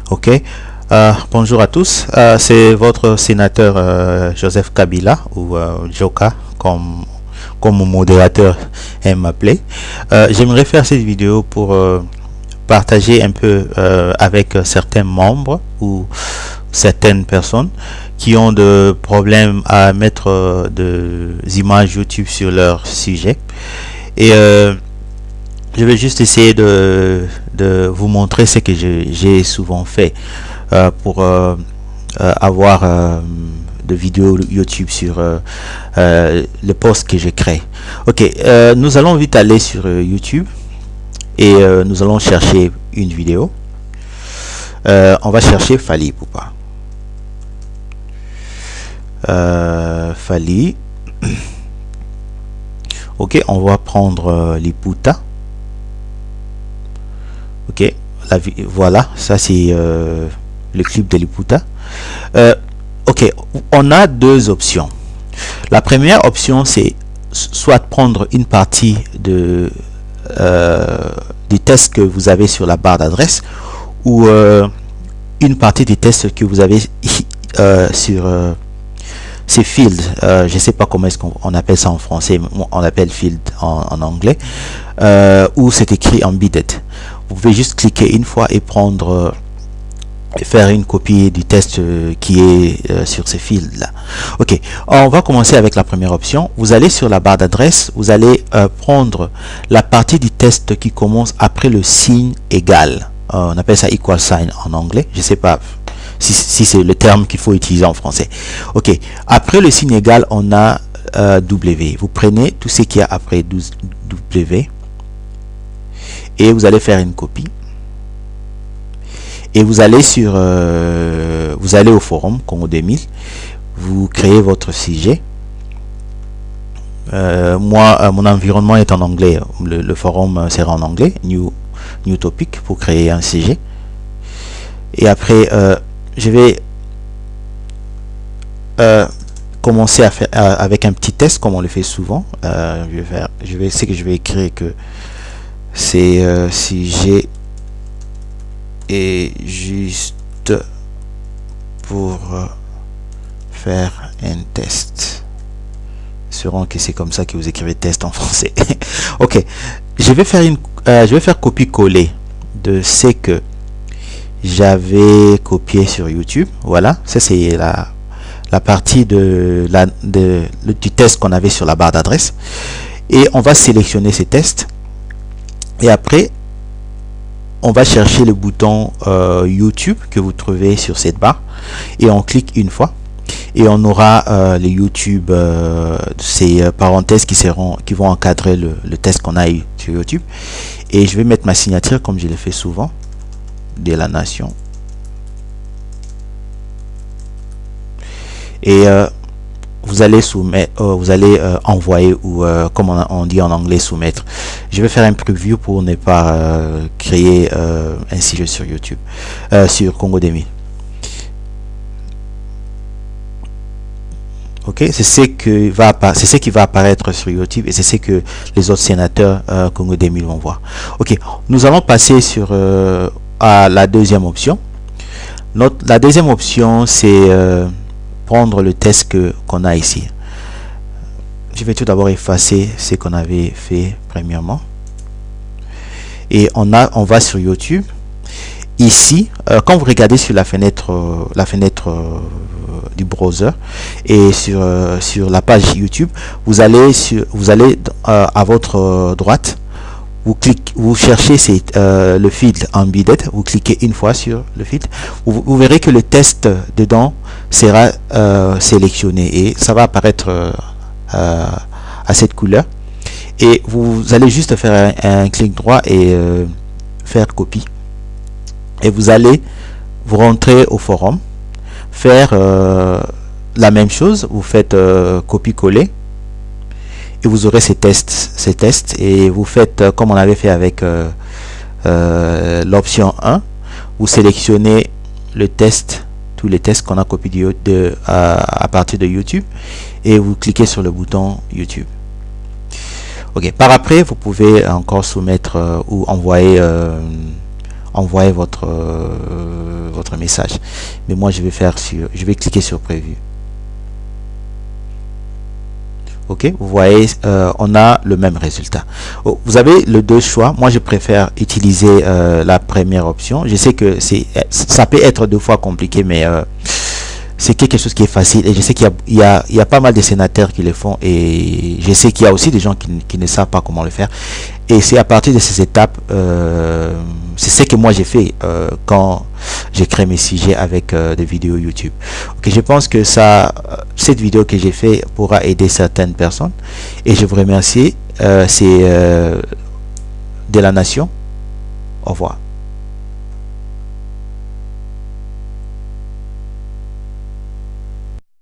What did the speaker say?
Ok. Bonjour à tous. C'est votre sénateur Joseph Kabila ou Joka comme mon modérateur aime m'appeler. J'aimerais faire cette vidéo pour partager un peu avec certains membres ou certaines personnes qui ont de problèmes à mettre des images YouTube sur leur sujet. Et je vais juste essayer de vous montrer ce que j'ai souvent fait pour avoir de vidéos YouTube sur le post que je crée. Ok, nous allons vite aller sur YouTube et nous allons chercher une vidéo. On va chercher Fally Ipupa. Fally. Ok, on va prendre Liputa. Ok, voilà, ça c'est le clip de Liputa. Ok, on a deux options. La première option, c'est soit prendre une partie du test que vous avez sur la barre d'adresse ou une partie des tests que vous avez sur ces fields. Je ne sais pas comment est-ce qu'on appelle ça en français, on appelle field en anglais, où c'est écrit embedded. Vous pouvez juste cliquer une fois et prendre faire une copie du test qui est sur ces fields là. Ok, on va commencer avec la première option. Vous allez sur la barre d'adresse, vous allez prendre la partie du test qui commence après le signe égal. On appelle ça equal sign en anglais. Je sais pas si c'est le terme qu'il faut utiliser en français. Ok, après le signe égal, on a W. Vous prenez tout ce qu'il y a après W et vous allez faire une copie et vous allez sur vous allez au forum Congo 2000, vous créez votre sujet. Moi mon environnement est en anglais, le forum sera en anglais, new topic pour créer un sujet. Et après je vais commencer à faire avec un petit test comme on le fait souvent. Je vais écrire que c'est sujet et juste pour faire un test. Sûrement que c'est comme ça que vous écrivez test en français. Ok, je vais faire copier-coller de ce que j'avais copié sur YouTube. Voilà, ça c'est la partie du test qu'on avait sur la barre d'adresse. Et on va sélectionner ces tests. Et après, on va chercher le bouton YouTube que vous trouvez sur cette barre. Et on clique une fois. Et on aura les YouTube, ces parenthèses qui vont encadrer le test qu'on a eu sur YouTube. Et je vais mettre ma signature comme je le fais souvent. De la nation. Et vous allez soumettre, vous allez envoyer ou comme on dit en anglais soumettre. Je vais faire un preview pour ne pas créer un sujet sur YouTube, sur Congo 2000. Ok, c'est ce qui va apparaître sur YouTube et c'est ce que les autres sénateurs Congo 2000 vont voir. Ok, nous allons passer sur à la deuxième option. La deuxième option, c'est prendre le test qu'on a ici. Je vais tout d'abord effacer ce qu'on avait fait premièrement. Et on va sur YouTube. Ici, quand vous regardez sur la fenêtre du browser et sur la page YouTube, vous allez à votre droite. Vous cherchez le field embedded, vous cliquez une fois sur le field, vous verrez que le test dedans sera sélectionné et ça va apparaître à cette couleur. Et vous allez juste faire un clic droit et faire copie. Et vous allez vous rentrer au forum, faire la même chose, vous faites copier-coller. Et vous aurez ces tests et vous faites comme on avait fait avec l'option 1, vous sélectionnez le test, tous les tests qu'on a copiés à partir de YouTube et vous cliquez sur le bouton YouTube. Ok, par après vous pouvez encore soumettre ou envoyer votre votre message. Mais moi, je vais cliquer sur prévu. Ok, vous voyez, on a le même résultat. Vous avez le deux choix. Moi, je préfère utiliser la première option. Je sais que ça peut être deux fois compliqué, mais c'est quelque chose qui est facile. Et je sais qu'il y a pas mal de sénateurs qui le font. Et je sais qu'il y a aussi des gens qui ne savent pas comment le faire. Et c'est à partir de ces étapes, c'est ce que moi j'ai fait quand j'ai créé mes sujets avec des vidéos YouTube. Ok, je pense que cette vidéo que j'ai fait pourra aider certaines personnes. Et je vous remercie. C'est de la nation. Au revoir.